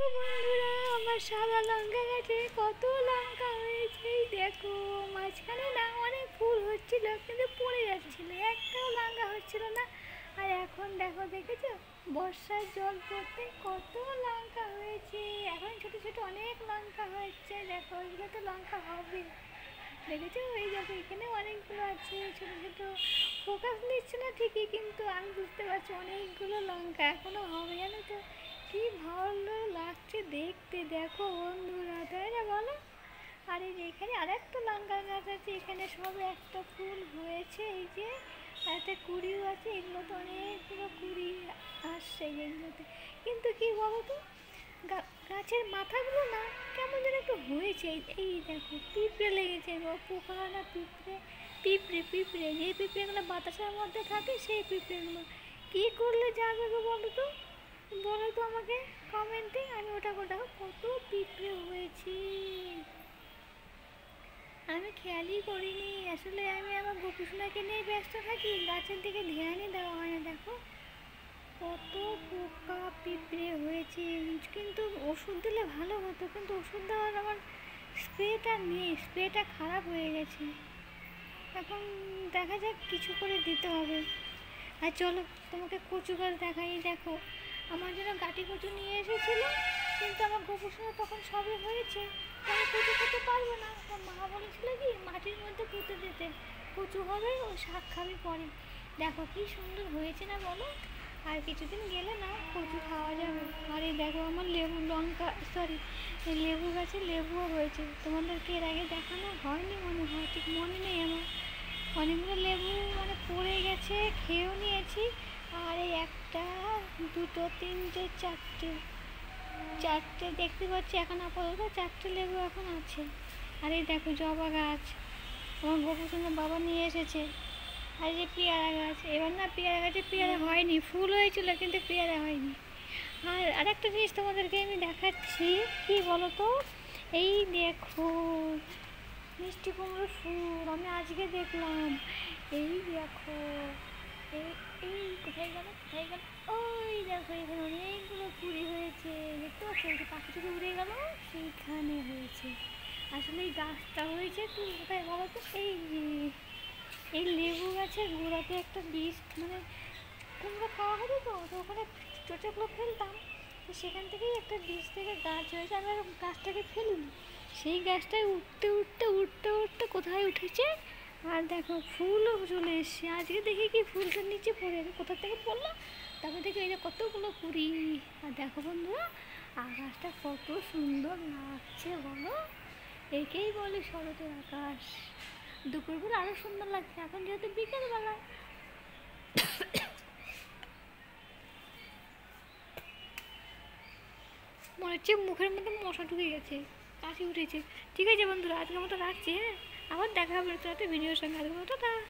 দেখো বন্ধুরা, আমার সাদা লঙ্কা গাছে কত লঙ্কা হয়েছে। এই দেখো, মাঝখানে না অনেক ফুল হচ্ছিল কিন্তু পড়ে যাচ্ছিল, একটাও লঙ্কা হচ্ছিল না। আর এখন দেখো, দেখেছো বর্ষার জল পড়তে কত লঙ্কা হয়েছে। এখন ছোট ছোট অনেক লঙ্কা হচ্ছে, দেখো এগুলো তো লঙ্কা হবে। দেখেছো, এই দেখো এখানে অনেকগুলো আছে ছোট ছোট। ফোকাস নিচ্ছে না ঠিকই, কিন্তু আমি বুঝতে পারছি অনেকগুলো লঙ্কা এখনো হবে, জানো তো। কি ভালো লাগছে দেখতে, দেখো বন্ধুরা, তাই না বলো? আর এই যে এখানে আর একটা লঙ্কা গাছ আছে, এখানে সব একটা ফুল হয়েছে, এই যে একটা কুড়িও আছে। এগুলো তো অনেকগুলো কুড়ি আসছে এগুলোতে, কিন্তু কি বলো তো, গাছের মাথাগুলো না কেমন যেন একটু হয়েছে। এই দেখো পিঁপড়ে লেগেছে, পোকা না পিঁপড়ে, পিঁপড়ে পিঁপড়ে যে পিঁপড়েগুলো বাতাসের মধ্যে থাকে, সেই পিঁপড়েগুলো কী করলে যাবে গো বলো তো, বলো তো আমাকে কমেন্টে। আমি ওটা দেখো কত পিঁপড়ে হয়েছে, আমি খেয়ালই করিনি। আসলে আমি আমার গোপুসোনাকে নিয়ে ব্যস্ত থাকি, গাছের দিকে ধ্যানই দেওয়া হয় না। দেখো কত পোকা পিঁপড়ে হয়েছে, কিন্তু ওষুধ দিলে ভালো হতো, কিন্তু ওষুধ দেওয়ার আমার স্প্রেটা নেই, স্প্রেটা খারাপ হয়ে গেছে। এখন দেখা যাক, কিছু করে দিতে হবে। আর চলো তোমাকে কচু গাছ দেখাই। দেখো আমার জন্য গাটি কচু নিয়ে এসেছিলো, কিন্তু আমার গোপুসোনা তখন সবে হয়েছে, আমি কচু খেতে পারবো না। আমার মা বলেছিল কি মাটির মধ্যে পুঁতে দিতে, কচু হবে ও শাক খাবে পরে। দেখো কি সুন্দর হয়েছে না বলো। আর কিছুদিন গেলে না কচু খাওয়া যাবে। আর এই দেখো আমার লেবু লঙ্কা সরি লেবু গাছে লেবুও হয়েছে, তোমাদেরকে এর আগে দেখানো হয়নি মনে হয়, ঠিক মনে নেই আমার। অনেকগুলো লেবু মানে পড়ে গেছে, খেয়েও নিয়েছি। আর এই একটা দুটো তিনটে চারটে চারটে দেখতে পাচ্ছি এখন, আপাতত চারটে লেবু এখন আছে। আর এই দেখো জবা গাছ আমার গোপুসোনার বাবা নিয়ে এসেছে। আর যে পেয়ারা গাছ, এবার না পেয়ারা গাছে পেয়ারা হয়নি, ফুল হয়েছিল কিন্তু পেয়ারা হয়নি। আর আরেকটা জিনিস তোমাদেরকে আমি দেখাচ্ছি, কি বলো তো, এই দেখো মিষ্টি কুমড়োর ফুল আমি আজকে দেখলাম। এই দেখো, এই এই কোথায় গেল কোথায় গেল, ওই দেখো এখানে অনেকগুলো কুড়ি হয়েছে, দেখতে পাচ্ছ, যে পাখি থেকে উড়ে গেল সেইখানে হয়েছে। আসলে এই গাছটা হয়েছে তুই কোথায় বলো তো, এই লেবু গাছের গোড়াতে একটা বীজ, মানে কুমড়ো খাওয়া হতো তো, তো ওখানে চোচাগুলো ফেলতাম, তো সেখান থেকেই একটা বীজ থেকে গাছ হয়েছে। আমি আর গাছটাকে ফেলিনি, সেই গাছটায় উঠতে উঠতে উঠতে উঠতে কোথায় উঠেছে। আর দেখো ফুলও চলে এসছে, আজকে দেখি কি ফুলটার নিচে পড়ে কোথা থেকে পড়লো, তারপর দেখি এই যে কতগুলো কুড়ি। আর দেখো বন্ধুরা, আকাশটা কত সুন্দর লাগছে বলো, একেই বলে শরতের আকাশ। দুপুরবেলা আরও সুন্দর লাগছে, এখন যেহেতু বিকেলবেলা। মনে হচ্ছে মুখের মধ্যে মশা ঢুকে গেছে, কাশি উঠেছে। ঠিক আছে বন্ধুরা, আজকের মতো রাখছি, হ্যাঁ, আবার দেখা হবে নতুন একটা ভিডিওর সঙ্গে। আজকের মতো